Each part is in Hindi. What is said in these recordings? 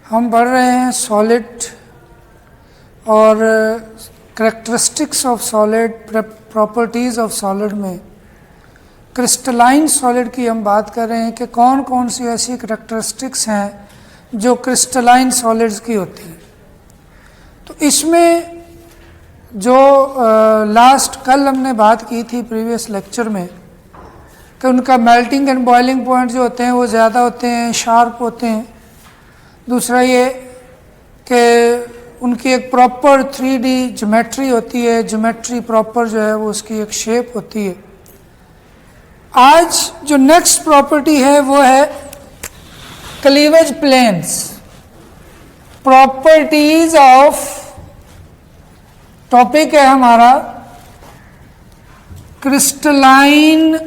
हम पढ़ रहे हैं सॉलिड और characteristics of solid, properties of solid में क्रिस्टलाइन सॉलिड की हम बात कर रहे हैं कि कौन कौन सी ऐसी करेक्टरिस्टिक्स हैं जो क्रिस्टलाइन सॉलिड्स की होती हैं। तो इसमें जो लास्ट कल हमने बात की थी प्रीवियस लेक्चर में कि उनका मेल्टिंग एंड बॉइलिंग पॉइंट जो होते हैं वो ज़्यादा होते हैं, शार्प होते हैं। दूसरा ये कि उनकी एक प्रॉपर 3D ज्योमेट्री होती है, ज्योमेट्री प्रॉपर जो है वो उसकी एक शेप होती है। आज जो नेक्स्ट प्रॉपर्टी है वो है cleavage planes, properties of, topic है हमारा क्रिस्टलाइन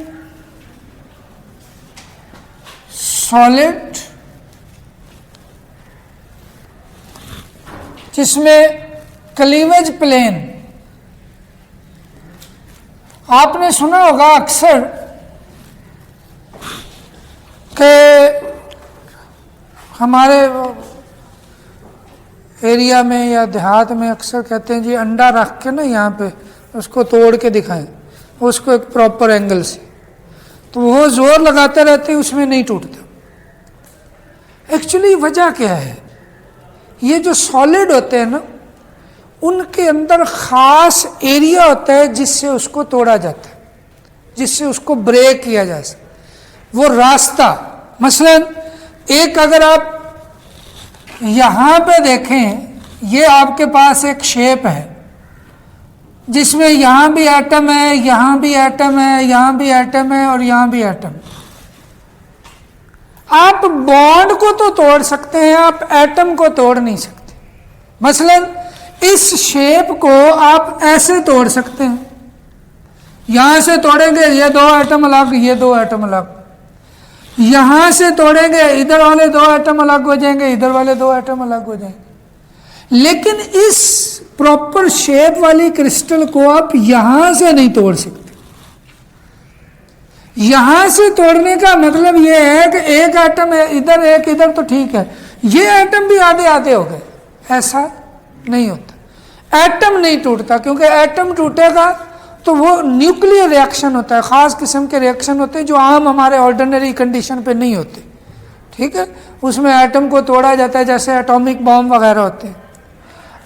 सॉलिड, जिसमें क्लीवेज प्लेन आपने सुना होगा अक्सर कि हमारे एरिया में या देहात में अक्सर कहते हैं जी अंडा रख के ना यहाँ पे उसको तोड़ के दिखाएं उसको एक प्रॉपर एंगल से, तो वो जोर लगाते रहते हैं, उसमें नहीं टूटता। एक्चुअली वजह क्या है, ये जो सॉलिड होते हैं ना उनके अंदर ख़ास एरिया होता है जिससे उसको तोड़ा जाता है, जिससे उसको ब्रेक किया जा सकता। वो रास्ता, मसलन एक अगर आप यहाँ पे देखें, ये आपके पास एक शेप है जिसमें यहाँ भी एटम है, यहाँ भी एटम है, यहाँ भी एटम है और यहाँ भी एटम। आप बॉन्ड को तो तोड़ सकते हैं, आप एटम को तोड़ नहीं सकते। मसलन इस शेप को आप ऐसे तोड़ सकते हैं, यहां से तोड़ेंगे ये दो एटम अलग, ये दो एटम अलग, यहां से तोड़ेंगे इधर वाले दो एटम अलग हो जाएंगे, इधर वाले दो एटम अलग हो जाएंगे। लेकिन इस प्रॉपर शेप वाली क्रिस्टल को आप यहां से नहीं तोड़ सकते। यहां से तोड़ने का मतलब यह है कि एक एटम है इधर, एक इधर, तो ठीक है, ये एटम भी आधे आधे हो गए, ऐसा नहीं होता। एटम नहीं टूटता, क्योंकि एटम टूटेगा तो वो न्यूक्लियर रिएक्शन होता है, ख़ास किस्म के रिएक्शन होते हैं जो आम हमारे ऑर्डिनरी कंडीशन पे नहीं होते। ठीक है, उसमें एटम को तोड़ा जाता है, जैसे एटॉमिक बॉम्ब वगैरह होते हैं।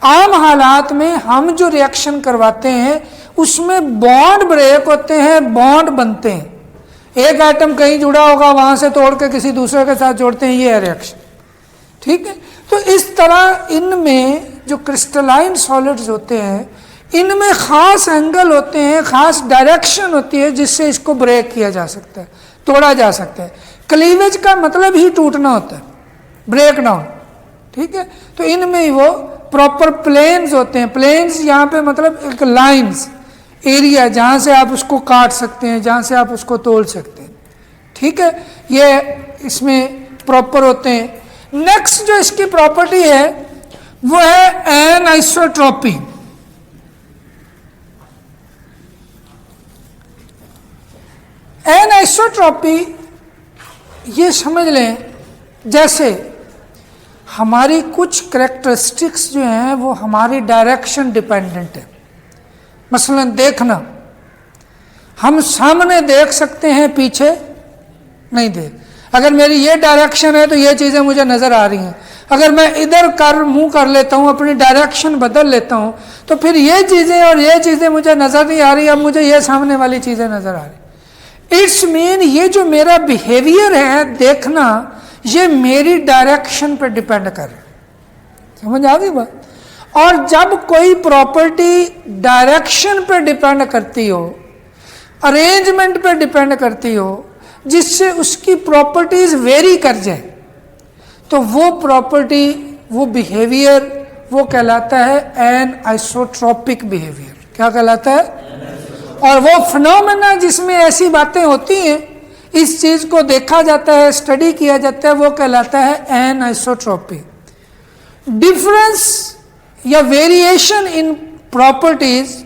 आम हालात में हम जो रिएक्शन करवाते हैं उसमें बॉन्ड ब्रेक होते हैं, बॉन्ड बनते हैं। एक एटम कहीं जुड़ा होगा, वहां से तोड़ के किसी दूसरे के साथ जोड़ते हैं, ये है रिएक्शन। ठीक है, तो इस तरह इनमें जो क्रिस्टलाइन सॉलिड्स होते हैं इनमें ख़ास एंगल होते हैं, ख़ास डायरेक्शन होती है जिससे इसको ब्रेक किया जा सकता है, तोड़ा जा सकता है। क्लीवेज का मतलब ही टूटना होता है, ब्रेक डाउन। ठीक है, तो इनमें वो प्रॉपर प्लेन्स होते हैं। प्लेन्स यहाँ पे मतलब एक लाइन्स, एरिया जहाँ से आप उसको काट सकते हैं, जहाँ से आप उसको तोड़ सकते हैं। ठीक है, ये इसमें प्रॉपर होते हैं। नेक्स्ट जो इसकी प्रॉपर्टी है वो है एनआइसोट्रॉपी। एनआइसोट्रॉपी ये समझ लें जैसे हमारी कुछ करेक्टरिस्टिक्स जो हैं वो हमारी डायरेक्शन डिपेंडेंट है। मसलन देखना, हम सामने देख सकते हैं, पीछे नहीं देख। अगर मेरी ये डायरेक्शन है तो ये चीज़ें मुझे नज़र आ रही हैं। अगर मैं इधर मुंह कर लेता हूँ, अपनी डायरेक्शन बदल लेता हूँ, तो फिर ये चीज़ें और ये चीज़ें मुझे नज़र नहीं आ रही, अब मुझे ये सामने वाली चीज़ें नज़र आ रही। इट्स मीन ये जो मेरा बिहेवियर है देखना, ये मेरी डायरेक्शन पर डिपेंड कर रहा है। समझ आ गई बात? और जब कोई प्रॉपर्टी डायरेक्शन पर डिपेंड करती हो, अरेंजमेंट पर डिपेंड करती हो, जिससे उसकी प्रॉपर्टीज वेरी कर जाए, तो वो प्रॉपर्टी, वो बिहेवियर, वो कहलाता है एनआइसोट्रॉपिक बिहेवियर। क्या कहलाता है? और वो फिनोमेना जिसमें ऐसी बातें होती हैं, इस चीज़ को देखा जाता है, स्टडी किया जाता है, वो कहलाता है एनआइसोट्रॉपी। डिफरेंस या variation in properties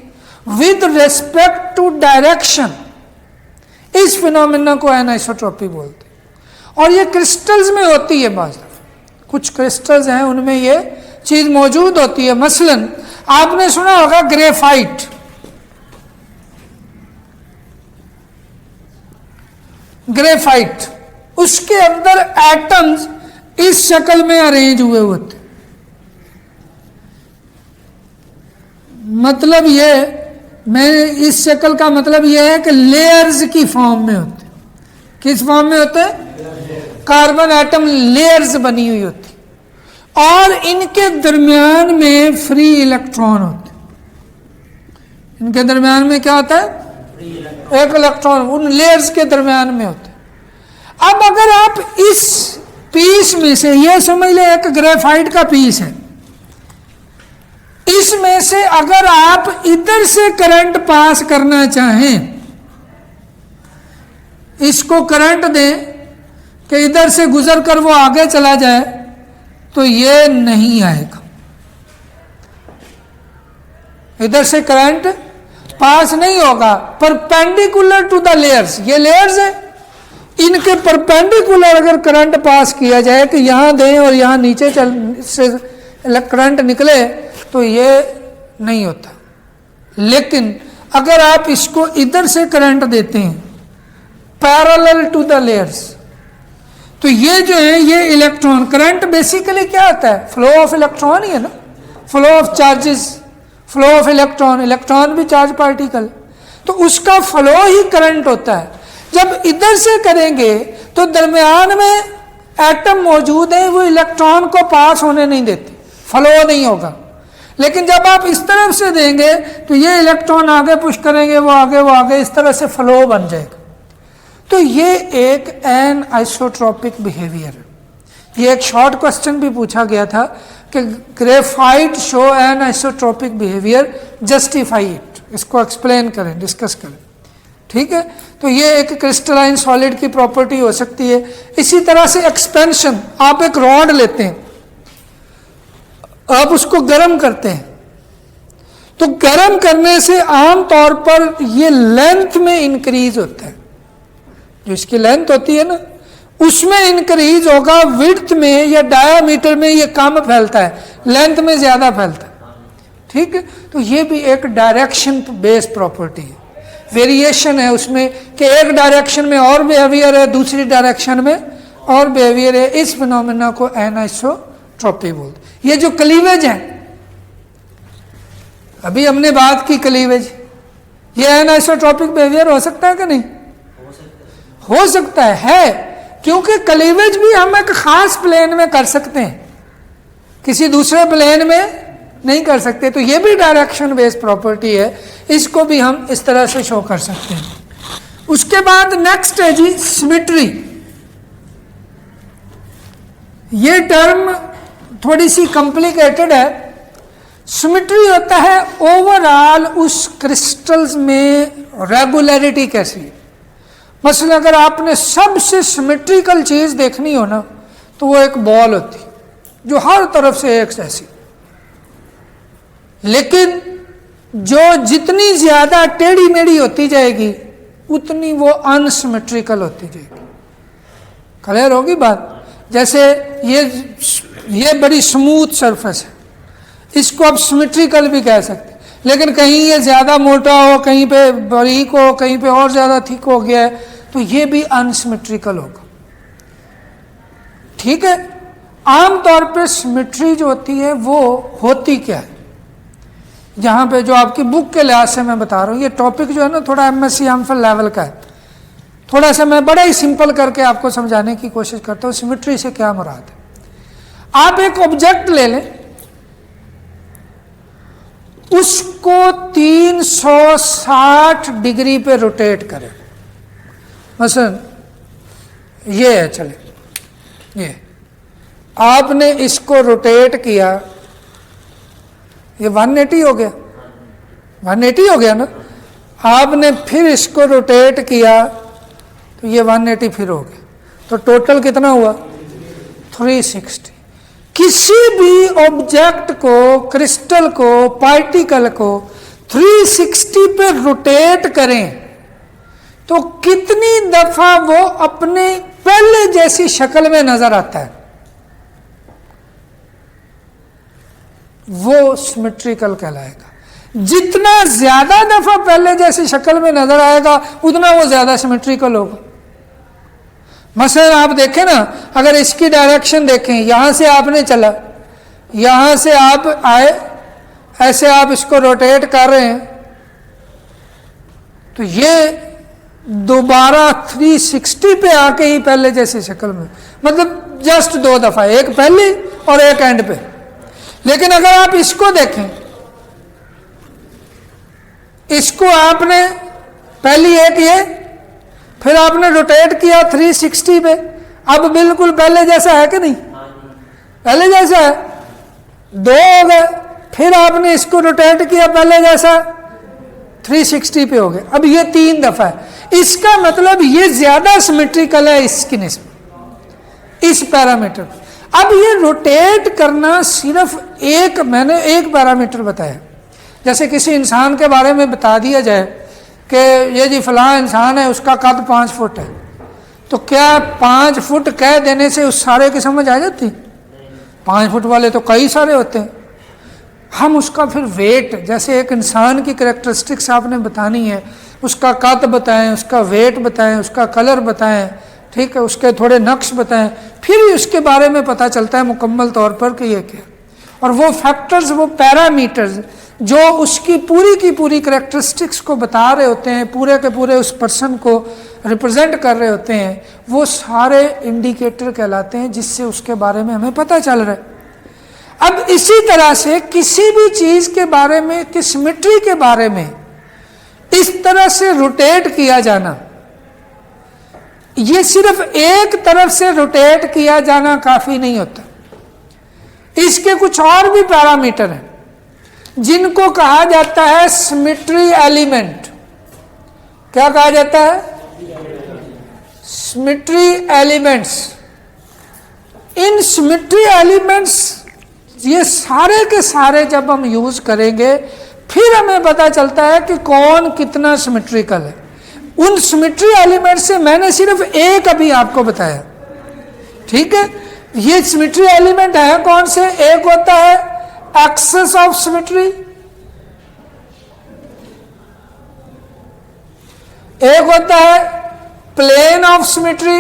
with respect to direction, इस फिनोमेना को एनआइसोट्रॉपी बोलते हैं। और ये क्रिस्टल्स में होती है बाज़ दफ़ा। कुछ क्रिस्टल्स हैं उनमें ये चीज मौजूद होती है। मसलन आपने सुना होगा ग्रेफाइट, ग्रेफाइट उसके अंदर एटम्स इस शक्ल में अरेंज हुए होते, मतलब ये, मैं इस शक्ल का मतलब ये है कि लेयर्स की फॉर्म में होते। किस फॉर्म में होते हैं? कार्बन एटम लेयर्स बनी हुई होती, और इनके दरमियान में फ्री इलेक्ट्रॉन होते। इनके दरमियान में क्या होता है? एक इलेक्ट्रॉन उन लेयर्स के दरमियान में होते। अब अगर आप इस पीस में से, ये समझ ले एक ग्रेफाइट का पीस है, इसमें से अगर आप इधर से करंट पास करना चाहें, इसको करंट दें कि इधर से गुजर कर वो आगे चला जाए, तो ये नहीं आएगा। इधर से करंट पास नहीं होगा, परपेंडिकुलर टू द लेयर्स। ये लेयर्स है, इनके परपेंडिकुलर अगर करंट पास किया जाए कि यहां दें और यहां नीचे से करंट निकले, तो ये नहीं होता। लेकिन अगर आप इसको इधर से करंट देते हैं पैरेलल टू द लेयर्स, तो ये जो है ये इलेक्ट्रॉन, करंट बेसिकली क्या होता है? फ्लो ऑफ इलेक्ट्रॉन ही है ना, flow of charges, flow of electron, electron भी चार्ज पार्टिकल, तो उसका फ्लो ही करंट होता है। जब इधर से करेंगे तो दरमियान में एटम मौजूद है, वो इलेक्ट्रॉन को पास होने नहीं देते, फ्लो नहीं होगा। लेकिन जब आप इस तरफ से देंगे तो ये इलेक्ट्रॉन आगे पुश करेंगे, वो आगे, इस तरह से फ्लो बन जाएगा। तो ये एक एन आइसोट्रोपिक बिहेवियर है। ये एक शॉर्ट क्वेश्चन भी पूछा गया था कि graphite show N isotropic behaviour, justify it, इसको एक्सप्लेन करें, डिस्कस करें। ठीक है, तो ये एक क्रिस्टलाइन सॉलिड की प्रॉपर्टी हो सकती है। इसी तरह से एक्सपेंशन, आप एक रॉड लेते हैं, आप उसको गर्म करते हैं, तो गर्म करने से आमतौर पर ये लेंथ में इंक्रीज होता है, जो इसकी लेंथ होती है ना उसमें इंक्रीज होगा, विड्थ में या डायामीटर में ये कम फैलता है, लेंथ में ज्यादा फैलता है। ठीक है, तो ये भी एक डायरेक्शन बेस्ड प्रॉपर्टी है, वेरिएशन है उसमें कि एक डायरेक्शन में और बिहेवियर है, दूसरी डायरेक्शन में और बिहेवियर है। इस फिनोमेना को एनाइसोट्रॉपी बोलते। ये जो क्लीवेज है, अभी हमने बात की क्लीवेज, ये एनाइसोट्रॉपिक बिहेवियर हो सकता है कि नहीं? हो सकता है, क्योंकि क्लीवेज भी हम एक खास प्लेन में कर सकते हैं, किसी दूसरे प्लेन में नहीं कर सकते। तो ये भी डायरेक्शन बेस्ड प्रॉपर्टी है, इसको भी हम इस तरह से शो कर सकते हैं। उसके बाद नेक्स्ट है जी सिमेट्री। ये टर्म थोड़ी सी कॉम्प्लिकेटेड है। सिमेट्री होता है ओवरऑल उस क्रिस्टल्स में रेगुलरिटी कैसी है। मसलन अगर आपने सबसे सिमेट्रिकल चीज देखनी हो ना, तो वो एक बॉल होती जो हर तरफ से एक जैसी, लेकिन जो जितनी ज्यादा टेढ़ी मेढ़ी होती जाएगी उतनी वो अनसिमेट्रिकल होती जाएगी। क्लियर होगी बात? जैसे ये बड़ी स्मूथ सरफेस है, इसको आप सिमेट्रिकल भी कह सकते हैं, लेकिन कहीं ये ज्यादा मोटा हो, कहीं पे बारीक हो, कहीं पे और ज्यादा थिक हो गया है, तो ये भी अनसिमेट्रिकल होगा। ठीक है, आमतौर पे सिमेट्री जो होती है वो होती क्या है, जहां पे जो आपकी बुक के लिहाज से मैं बता रहा हूं, ये टॉपिक जो है ना थोड़ा MSc एमफिल लेवल का है, थोड़ा सा मैं बड़ा ही सिंपल करके आपको समझाने की कोशिश करता हूं सिमेट्री से क्या मुराद है। आप एक ऑब्जेक्ट ले लें, उसको 360 डिग्री पे रोटेट करें। मसलन ये है, चले ये आपने इसको रोटेट किया, ये 180 हो गया, 180 हो गया ना। आपने फिर इसको रोटेट किया तो ये 180 फिर हो गया, तो टोटल कितना हुआ? 360। किसी भी ऑब्जेक्ट को, क्रिस्टल को, पार्टिकल को 360 पे रोटेट करें तो कितनी दफा वो अपने पहले जैसी शक्ल में नजर आता है? वो सिमेट्रिकल कहलाएगा। जितना ज्यादा दफा पहले जैसी शक्ल में नजर आएगा उतना वो ज्यादा सिमेट्रिकल होगा। मसलन आप देखें ना, अगर इसकी डायरेक्शन देखें, यहां से आपने चला, यहां से आप आए, ऐसे आप इसको रोटेट कर रहे हैं, तो ये दोबारा 360 पे आके ही पहले जैसी शक्ल में, मतलब जस्ट 2 दफा, एक पहले और एक एंड पे। लेकिन अगर आप इसको देखें, इसको आपने पहली एक ये, फिर आपने रोटेट किया 360 पे, अब बिल्कुल पहले जैसा है कि नहीं? पहले जैसा है, 2 हो गए, फिर आपने इसको रोटेट किया पहले जैसा, 360 पे हो गए, अब ये 3 दफा है। इसका मतलब ये ज्यादा सिमेट्रिकल है इसकी निस्बत, इस पैरामीटर। अब ये रोटेट करना सिर्फ एक, मैंने एक पैरामीटर बताया। जैसे किसी इंसान के बारे में बता दिया जाए कि ये जी फलां इंसान है, उसका कद 5 फुट है, तो क्या 5 फुट कह देने से उस सारे की समझ आ जाती? 5 फुट वाले तो कई सारे होते हैं। हम उसका फिर वेट, जैसे एक इंसान की कैरेक्टरिस्टिक्स आपने बतानी है, उसका कद बताएं, उसका वेट बताएं, उसका कलर बताएं, ठीक है, उसके थोड़े नक्श बताएं, फिर उसके बारे में पता चलता है मुकम्मल तौर पर कि ये क्या। और वो फैक्टर्स, वो पैरामीटर्स जो उसकी पूरी की पूरी कैरेक्टरिस्टिक्स को बता रहे होते हैं, पूरे के पूरे उस पर्सन को रिप्रेजेंट कर रहे होते हैं, वो सारे इंडिकेटर कहलाते हैं जिससे उसके बारे में हमें पता चल रहा है। अब इसी तरह से किसी भी चीज के बारे में, कि सिमेट्री के बारे में इस तरह से रोटेट किया जाना, ये सिर्फ एक तरफ से रोटेट किया जाना काफी नहीं होता। इसके कुछ और भी पैरामीटर हैं जिनको कहा जाता है सिमेट्री एलिमेंट। क्या कहा जाता है? Symmetry elements. इन सिमेट्री एलिमेंट्स ये सारे के सारे जब हम यूज करेंगे फिर हमें पता चलता है कि कौन कितना सिमेट्रिकल है। उन सिमेट्री एलिमेंट से मैंने सिर्फ एक अभी आपको बताया, ठीक है। ये सिमेट्री एलिमेंट है कौन से? एक होता है एक्सेस ऑफ सिमेट्री, एक होता है प्लेन ऑफ सिमेट्री,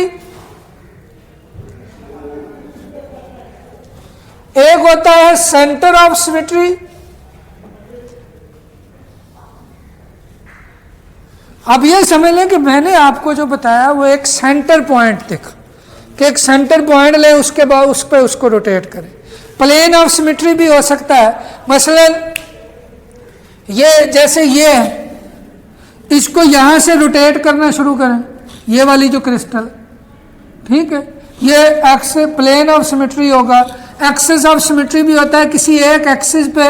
एक होता है सेंटर ऑफ सिमेट्री। अब ये समझ लें कि मैंने आपको जो बताया वो एक सेंटर पॉइंट देखा, कि एक सेंटर पॉइंट ले, उसके बाद उस पर उसको रोटेट करें। प्लेन ऑफ सिमेट्री भी हो सकता है, मसलन ये जैसे ये है, इसको यहां से रोटेट करना शुरू करें, ये वाली जो क्रिस्टल, ठीक है, ये एक्सेस प्लेन ऑफ सिमेट्री होगा। एक्सेस ऑफ सिमेट्री भी होता है, किसी एक एक्सिस पे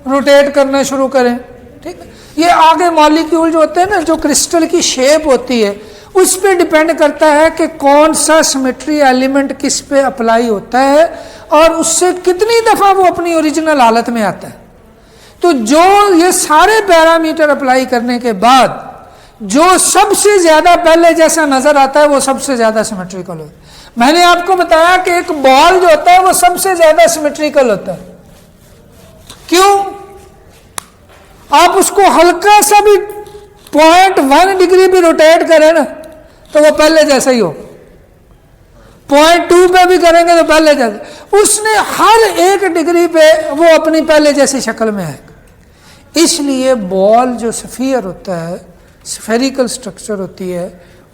रोटेट करना शुरू करें, ठीक है। ये आगे मॉलिक्यूल जो होते हैं ना, जो क्रिस्टल की शेप होती है उस पर डिपेंड करता है कि कौन सा सिमेट्री एलिमेंट किस पे अप्लाई होता है और उससे कितनी दफा वो अपनी ओरिजिनल हालत में आता है। तो जो ये सारे पैरामीटर अप्लाई करने के बाद जो सबसे ज्यादा पहले जैसा नजर आता है वो सबसे ज्यादा सिमेट्रिकल होता है। मैंने आपको बताया कि एक बॉल जो होता है वो सबसे ज्यादा सिमेट्रिकल होता है। क्यों? आप उसको हल्का सा भी 0.1 डिग्री भी रोटेट करें ना तो वो पहले जैसा ही हो, 0.2 पे भी करेंगे तो पहले जैसा, उसने हर 1 डिग्री पे वो अपनी पहले जैसी शक्ल में है। इसलिए बॉल जो स्फीयर होता है, स्फेरिकल स्ट्रक्चर होती है,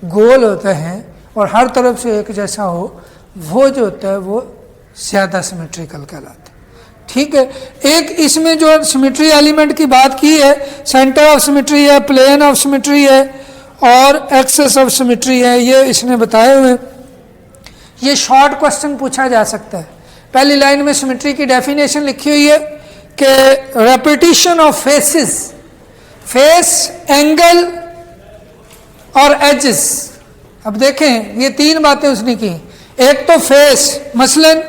गोल होता है और हर तरफ से एक जैसा हो, वो जो होता है वो ज्यादा सिमेट्रिकल कहलाता है, ठीक है। एक इसमें जो सिमेट्री एलिमेंट की बात की है, सेंटर ऑफ सिमेट्री है, प्लेन ऑफ सिमेट्री है और एक्सेस ऑफ सिमेट्री है, ये इसने बताए हुए। ये शॉर्ट क्वेश्चन पूछा जा सकता है। पहली लाइन में सिमेट्री की डेफिनेशन लिखी हुई है कि repetition of faces, face, angle और एजेस। अब देखें ये 3 बातें उसने की। एक तो फेस, मसलन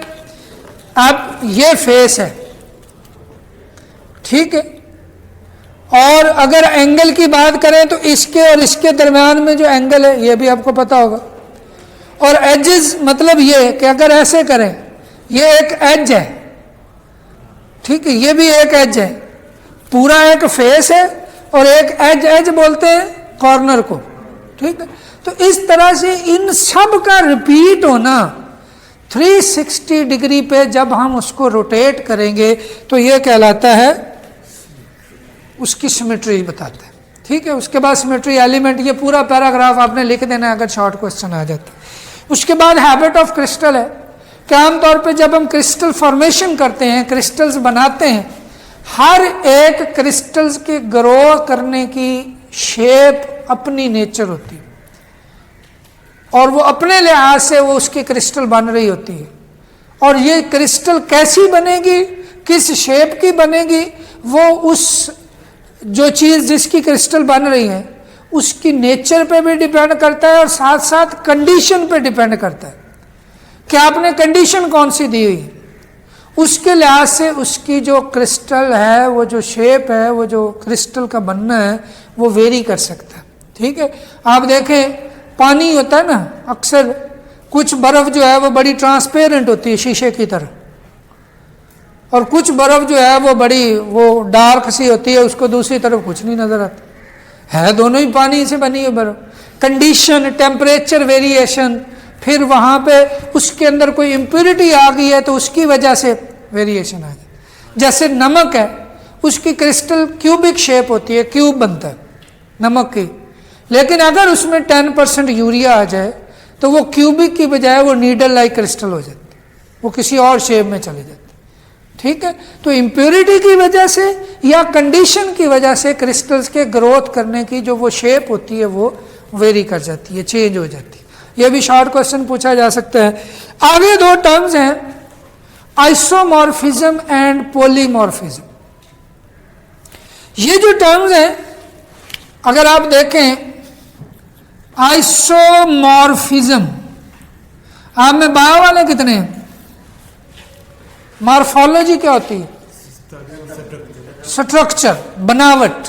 अब ये फेस है, ठीक है, और अगर एंगल की बात करें तो इसके और इसके दरम्यान में जो एंगल है ये भी आपको पता होगा। और एजेस मतलब ये कि अगर ऐसे करें, ये एक एज है, ठीक है, ये भी एक एज है, पूरा एक फेस है और एक एज, एज बोलते हैं कॉर्नर को। ठीक है, तो इस तरह से इन सब का रिपीट होना 360 डिग्री पे जब हम उसको रोटेट करेंगे तो ये कहलाता है, उसकी सिमेट्री बताता है। ठीक है, उसके बाद सिमेट्री एलिमेंट, ये पूरा पैराग्राफ आपने लिख देना है अगर शॉर्ट क्वेश्चन आ जाता है। उसके बाद हैबिट ऑफ क्रिस्टल है कि आमतौर पे जब हम क्रिस्टल फॉर्मेशन करते हैं, क्रिस्टल्स बनाते हैं, हर एक क्रिस्टल्स के ग्रो करने की शेप अपनी नेचर होती है और वो अपने लिहाज से वो उसकी क्रिस्टल बन रही होती है। और ये क्रिस्टल कैसी बनेगी, किस शेप की बनेगी, वो उस जो चीज़ जिसकी क्रिस्टल बन रही है उसकी नेचर पे भी डिपेंड करता है और साथ साथ कंडीशन पे डिपेंड करता है कि आपने कंडीशन कौन सी दी हुई है, उसके लिहाज से उसकी जो क्रिस्टल है, वो जो शेप है, वो जो क्रिस्टल का बनना है वो वेरी कर सकता है। ठीक है, आप देखें पानी होता है ना, अक्सर कुछ बर्फ़ जो है वो बड़ी ट्रांसपेरेंट होती है शीशे की तरह, और कुछ बर्फ़ जो है वो बड़ी वो डार्क सी होती है, उसको दूसरी तरफ कुछ नहीं नज़र आता है, दोनों ही पानी से बनी है बर्फ़। कंडीशन, टेम्परेचर वेरिएशन, फिर वहाँ पे उसके अंदर कोई इम्प्योरिटी आ गई है तो उसकी वजह से वेरिएशन आ गई। जैसे नमक है, उसकी क्रिस्टल क्यूबिक शेप होती है, क्यूब बनता है नमक की, लेकिन अगर उसमें 10% यूरिया आ जाए तो वो क्यूबिक की बजाय वो नीडल लाइक क्रिस्टल हो जाती है, वो किसी और शेप में चले जाती है। ठीक है, तो इम्प्योरिटी की वजह से या कंडीशन की वजह से क्रिस्टल्स के ग्रोथ करने की जो वो शेप होती है वो वेरी कर जाती है, चेंज हो जाती है। ये भी शॉर्ट क्वेश्चन पूछा जा सकता है। आगे दो टर्म्स हैं, आइसोमॉर्फिज्म एंड पॉलीमॉर्फिज्म। ये जो टर्म्स हैं अगर आप देखें, आइसोमॉर्फिज्म, आप में बायो वाले कितने हैं? मॉर्फोलॉजी क्या होती है? स्ट्रक्चर, बनावट।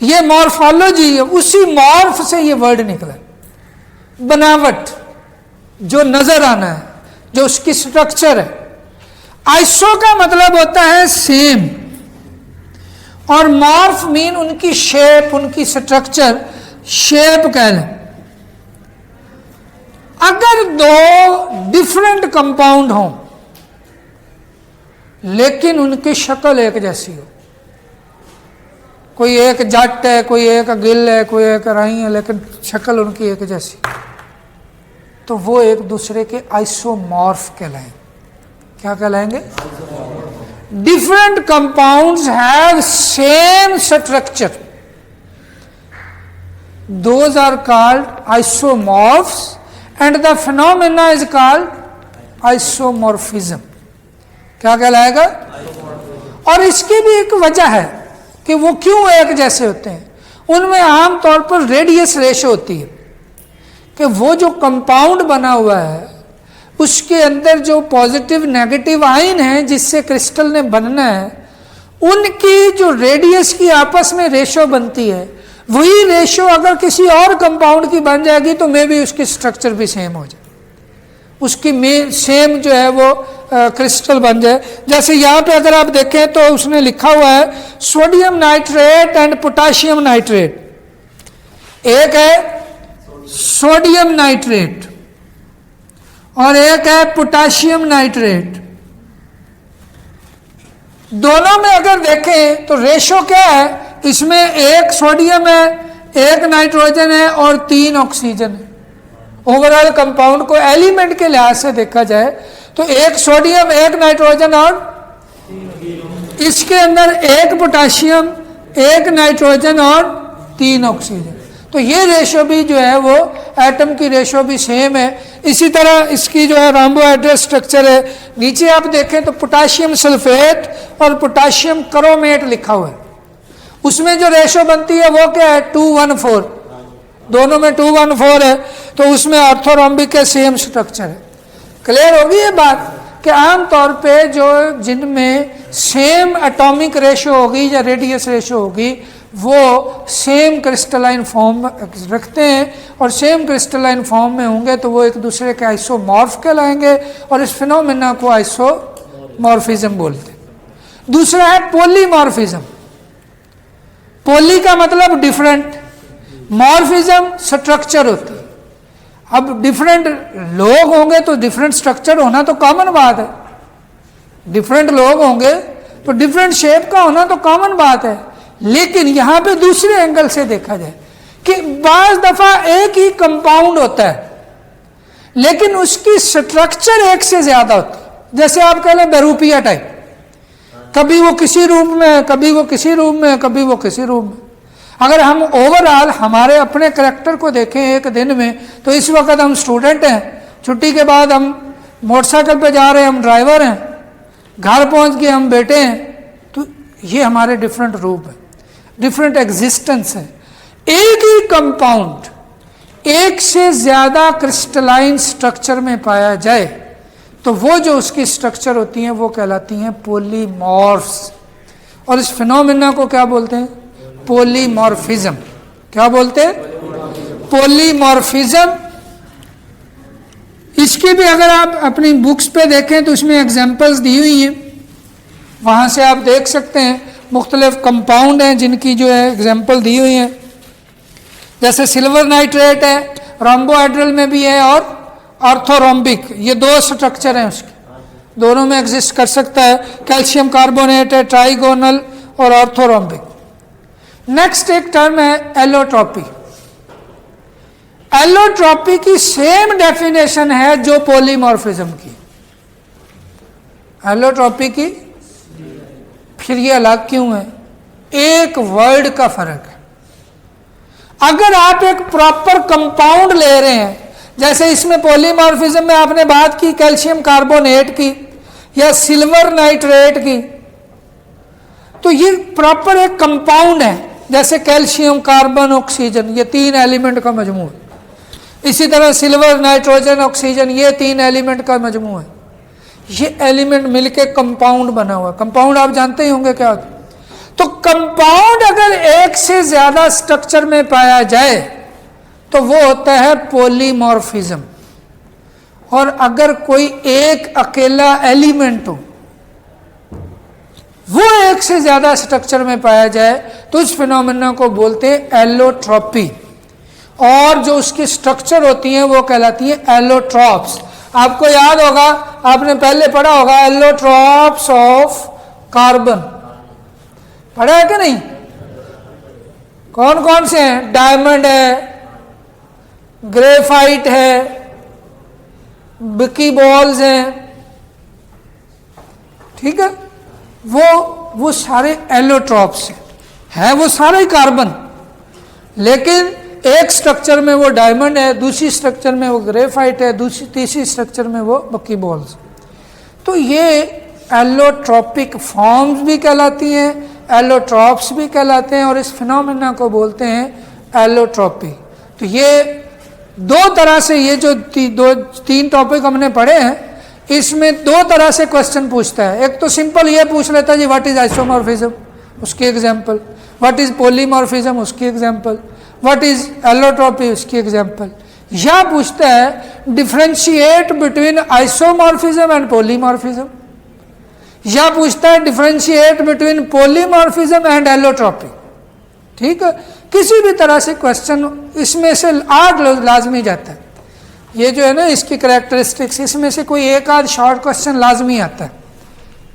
ये मॉर्फोलॉजी है, उसी मॉर्फ से ये वर्ड निकला, बनावट, जो नजर आना है, जो उसकी स्ट्रक्चर है। आइसो का मतलब होता है सेम, और मॉर्फ मीन उनकी शेप, उनकी स्ट्रक्चर, शेप कह लें। अगर दो डिफरेंट कंपाउंड हों लेकिन उनकी शक्ल एक जैसी हो, कोई एक जट है, कोई एक गिल है, कोई एक राई है, लेकिन शक्ल उनकी एक जैसी, तो वो एक दूसरे के आइसोमॉर्फ कहलाएंगे। क्या कहलाएंगे? Different compounds have same structure, those are called isomorphs and the phenomena is called isomorphism. क्या कहलाएगा? और इसकी भी एक वजह है कि वो क्यों एक जैसे होते हैं। उनमें आमतौर पर रेडियस रेशो होती है कि वो जो कंपाउंड बना हुआ है उसके अंदर जो पॉजिटिव नेगेटिव आयन है जिससे क्रिस्टल ने बनना है, उनकी जो रेडियस की आपस में रेशो बनती है, वही रेशो अगर किसी और कंपाउंड की बन जाएगी तो मे भी उसकी स्ट्रक्चर भी सेम हो जाए, उसकी सेम जो है वो क्रिस्टल बन जाए। जैसे यहाँ पे अगर आप देखें तो उसने लिखा हुआ है sodium nitrate and potassium nitrate. एक है सोडियम नाइट्रेट और एक है पोटाशियम नाइट्रेट। दोनों में अगर देखें तो रेशो क्या है, इसमें एक सोडियम है, एक नाइट्रोजन है और 3 ऑक्सीजन है। ओवरऑल कंपाउंड को एलिमेंट के लिहाज से देखा जाए तो एक सोडियम, एक नाइट्रोजन और इसके अंदर एक पोटाशियम, एक नाइट्रोजन और 3 ऑक्सीजन। तो ये रेशो भी जो है वो एटम की रेशो भी सेम है। इसी तरह इसकी जो है राम्बोहेड्रल स्ट्रक्चर है। नीचे आप देखें तो पोटाशियम सल्फेट और पोटाशियम क्रोमेट लिखा हुआ है, उसमें जो रेशो बनती है वो क्या है? 2:1:4। दोनों में 2:1:4 है, तो उसमें ऑर्थोरोम्बिक के सेम स्ट्रक्चर है। क्लियर होगी ये बात कि आमतौर पे जो जिनमें सेम एटॉमिक रेशो होगी या रेडियस रेशो होगी वो सेम क्रिस्टलाइन फॉर्म रखते हैं, और सेम क्रिस्टलाइन फॉर्म में होंगे तो वो एक दूसरे के आइसोमॉर्फ कहलाएंगे, और इस फिनोमेना को आइसोमॉर्फिज्म बोलते हैं। दूसरा है पॉलीमॉर्फिज्म। पॉली का मतलब डिफरेंट, मॉर्फिज्म स्ट्रक्चर होती है। अब डिफरेंट लोग होंगे तो डिफरेंट स्ट्रक्चर होना तो कॉमन बात है, डिफरेंट लोग होंगे तो डिफरेंट शेप का होना तो कॉमन बात है। लेकिन यहां पे दूसरे एंगल से देखा जाए कि बाज दफा एक ही कंपाउंड होता है लेकिन उसकी स्ट्रक्चर एक से ज्यादा होती है। जैसे आप कह लें बहरूपिया टाइप, कभी वो किसी रूम में, कभी वो किसी रूम में, कभी वो किसी रूम में। अगर हम ओवरऑल हमारे अपने करेक्टर को देखें एक दिन में, तो इस वक्त हम स्टूडेंट हैं, छुट्टी के बाद हम मोटरसाइकिल पे जा रहे हैं, हम ड्राइवर हैं, घर पहुंच के हम बेटे हैं, तो ये हमारे डिफरेंट रूप है, डिफरेंट एग्जिस्टेंस है। एक ही कंपाउंड एक से ज्यादा क्रिस्टलाइन स्ट्रक्चर में पाया जाए तो वो जो उसकी स्ट्रक्चर होती हैं वो कहलाती हैं पॉलीमॉर्फ्स। और इस फिनोमेना को क्या बोलते हैं? पॉलीमॉर्फिज्म। क्या बोलते हैं? पॉलीमॉर्फिज्म। इसकी भी अगर आप अपनी बुक्स पे देखें तो इसमें एग्जांपल्स दी हुई हैं, वहां से आप देख सकते हैं मुख्तलिफ कंपाउंड हैं जिनकी जो है एग्जांपल दी हुई है। जैसे सिल्वर नाइट्रेट है, रोम्बोहाइड्रल में भी है और ऑर्थोरोम्बिक, ये दो स्ट्रक्चर हैं उसके, दोनों में एग्जिस्ट कर सकता है। कैल्शियम कार्बोनेट है, ट्राइगोनल और ऑर्थोरोम्बिक। नेक्स्ट एक टर्म है एलोट्रॉपी। एलोट्रॉपी की सेम डेफिनेशन है जो पॉलीमॉर्फिज्म की। एलोट्रॉपी की फिर ये अलग क्यों है? एक वर्ड का फर्क है। अगर आप एक प्रॉपर कंपाउंड ले रहे हैं, जैसे इसमें पॉलीमॉर्फिज्म में आपने बात की कैल्शियम कार्बोनेट की या सिल्वर नाइट्रेट की, तो ये प्रॉपर एक कंपाउंड है, जैसे कैल्शियम कार्बन ऑक्सीजन, ये तीन एलिमेंट का मजमू है। इसी तरह सिल्वर नाइट्रोजन ऑक्सीजन, ये तीन एलिमेंट का मजमू है। ये एलिमेंट मिलके कंपाउंड बना हुआ। कंपाउंड आप जानते ही होंगे क्या होता है। तो कंपाउंड अगर एक से ज्यादा स्ट्रक्चर में पाया जाए तो वो होता है पॉलीमॉर्फिज्म। और अगर कोई एक अकेला एलिमेंट हो, वो एक से ज्यादा स्ट्रक्चर में पाया जाए तो इस फिनोमेना को बोलते हैं एलोट्रॉपी। और जो उसकी स्ट्रक्चर होती हैं वो कहलाती है एलोट्रॉप्स। आपको याद होगा, आपने पहले पढ़ा होगा एलोट्रॉप्स ऑफ कार्बन, पढ़ा है कि नहीं? कौन कौन से हैं? डायमंड है, ग्रेफाइट है, बिकी बॉल्स हैं, ठीक है। वो सारे एलोट्रॉप्स हैं, वो सारे कार्बन, लेकिन एक स्ट्रक्चर में वो डायमंड है, दूसरी स्ट्रक्चर में वो ग्रेफाइट है, तीसरी स्ट्रक्चर में वो बकी बॉल्स। तो ये एलोट्रॉपिक फॉर्म्स भी कहलाती हैं, एलोट्रॉप्स भी कहलाते हैं, और इस फिनोमेना को बोलते हैं एलोट्रॉपी। तो ये दो तरह से, ये जो तीन टॉपिक हमने पढ़े हैं, इसमें दो तरह से क्वेश्चन पूछता है। एक तो सिंपल ये पूछ लेता है जी व्हाट इज आइसोमॉर्फिज्म, उसकी एग्जांपल, व्हाट इज पॉलीमॉर्फिज्म, उसकी एग्जांपल, व्हाट इज एलोट्रॉपी, उसकी एग्जांपल। या पूछता है differentiate between isomorphism and polymorphism, या पूछता है differentiate between polymorphism and allotropy. ठीक है, किसी भी तरह से क्वेश्चन इसमें से 8 लाजमी जाता है। ये जो है ना इसकी कैरेक्टरिस्टिक्स, इसमें से कोई एक आध शॉर्ट क्वेश्चन लाजमी आता है।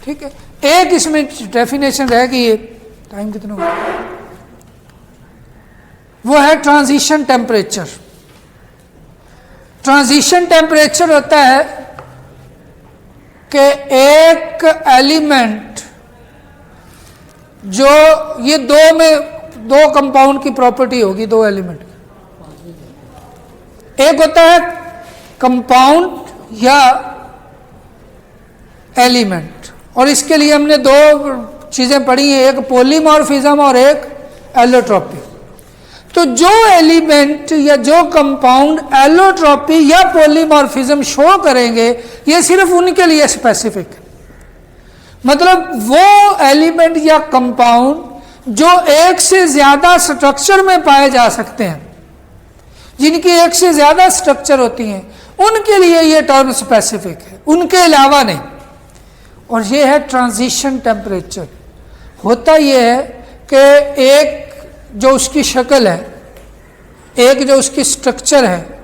ठीक है, एक इसमें डेफिनेशन रहेगी, ये टाइम कितना हुआ, वो है ट्रांजिशन टेम्परेचर। ट्रांजिशन टेम्परेचर होता है कि एक एलिमेंट जो ये दो कंपाउंड की प्रॉपर्टी होगी, दो एलिमेंट, एक होता है कंपाउंड या एलिमेंट, और इसके लिए हमने दो चीजें पढ़ी हैं, एक पॉलीमॉर्फिज्म और एक एलोट्रॉपी। तो जो एलिमेंट या जो कंपाउंड एलोट्रॉपी या पॉलीमॉर्फिज्म शो करेंगे, ये सिर्फ उनके लिए स्पेसिफिक है। मतलब वो एलिमेंट या कंपाउंड जो एक से ज्यादा स्ट्रक्चर में पाए जा सकते हैं, जिनकी एक से ज्यादा स्ट्रक्चर होती हैं, उनके लिए ये टर्म स्पेसिफिक है, उनके अलावा नहीं। और ये है ट्रांजिशन टेम्परेचर। होता ये है कि एक जो उसकी शक्ल है, एक जो उसकी स्ट्रक्चर है,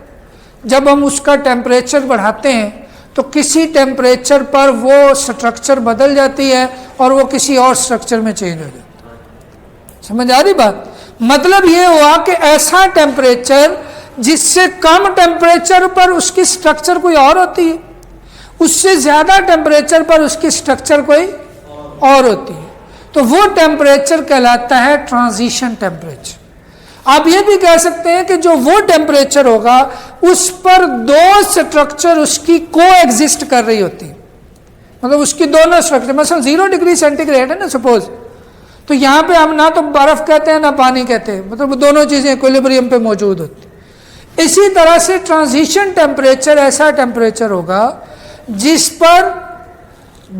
जब हम उसका टेम्परेचर बढ़ाते हैं तो किसी टेम्परेचर पर वो स्ट्रक्चर बदल जाती है और वो किसी और स्ट्रक्चर में चेंज हो जाती है। समझ आ रही बात? मतलब ये हुआ कि ऐसा टेम्परेचर जिससे कम टेम्परेचर पर उसकी स्ट्रक्चर कोई और होती है, उससे ज़्यादा टेम्परेचर पर उसकी स्ट्रक्चर कोई और होती है, तो वो टेम्परेचर कहलाता है ट्रांजिशन टेम्परेचर। आप ये भी कह सकते हैं कि जो वो टेम्परेचर होगा उस पर दो स्ट्रक्चर उसकी को एग्जिस्ट कर रही होती है, मतलब उसकी दोनों स्ट्रक्चर, मतलब 0 डिग्री सेंटीग्रेड है ना सपोज, तो यहाँ पे हम ना तो बर्फ कहते हैं ना पानी कहते हैं, मतलब दोनों चीज़ें इक्विलिब्रियम पे मौजूद होती। इसी तरह से ट्रांजिशन टेम्परेचर ऐसा टेम्परेचर होगा जिस पर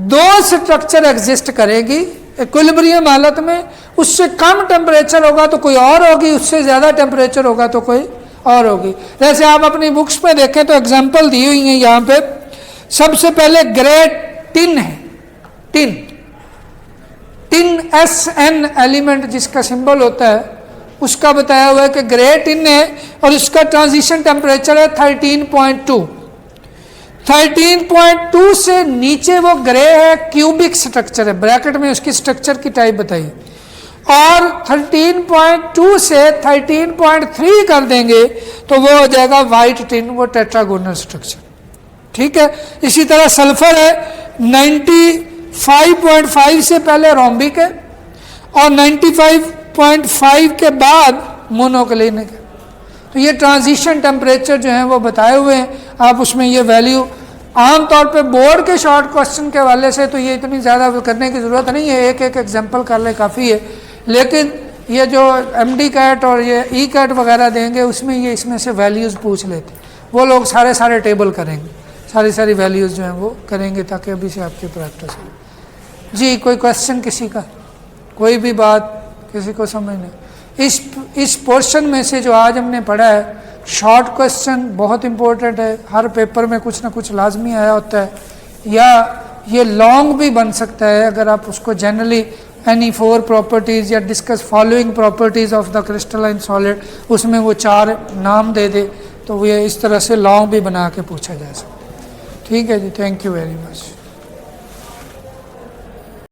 दो स्ट्रक्चर एग्जिस्ट करेगी इक्विलिब्रियम हालत में, उससे कम टेम्परेचर होगा तो कोई और होगी, उससे ज़्यादा टेम्परेचर होगा तो कोई और होगी। जैसे आप अपनी बुक्स में देखें तो एग्जांपल दी हुई है यहाँ पे। सबसे पहले ग्रे टिन है, टिन SN एलिमेंट जिसका सिंबल होता है उसका बताया हुआ है कि ग्रे टिन है और इसका ट्रांजिशन टेम्परेचर है 13.2। 13.2 से नीचे वो ग्रे है, क्यूबिक स्ट्रक्चर है, ब्रैकेट में उसकी स्ट्रक्चर की टाइप बताई, और 13.2 से 13.3 कर देंगे तो वो हो जाएगा वाइट टिन, वो टेट्रागोनल स्ट्रक्चर। ठीक है। इसी तरह सल्फर है 95.5 से पहले रोम्बिक है और 95.5 के बाद मोनोक्लिनिक है। तो ये ट्रांजिशन टेम्परेचर जो है वो बताए हुए हैं, आप उसमें ये वैल्यू आमतौर पे बोर्ड के शॉर्ट क्वेश्चन के हवाले से तो ये इतनी ज़्यादा करने की ज़रूरत नहीं है, एक एक एग्जांपल कर ले काफ़ी है। लेकिन ये जो MD कैट और ये E कैट वगैरह देंगे उसमें ये इसमें से वैल्यूज़ पूछ लेते, वो लोग सारे टेबल करेंगे, सारी वैल्यूज़ जो हैं वो करेंगे ताकि अभी से आपकी प्रैक्टिस हो। जी कोई क्वेश्चन किसी का, कोई भी बात किसी को समझ नहीं? इस पोर्शन में से जो आज हमने पढ़ा है, शॉर्ट क्वेश्चन बहुत इंपॉर्टेंट है, हर पेपर में कुछ ना कुछ लाजमी आया होता है, या ये लॉन्ग भी बन सकता है अगर आप उसको जनरली एनी 4 प्रॉपर्टीज़ या discuss following properties of the crystalline solid, उसमें वो 4 नाम दे दे तो ये इस तरह से लॉन्ग भी बना के पूछा जा सकता है। ठीक है जी, थैंक यू वेरी मच।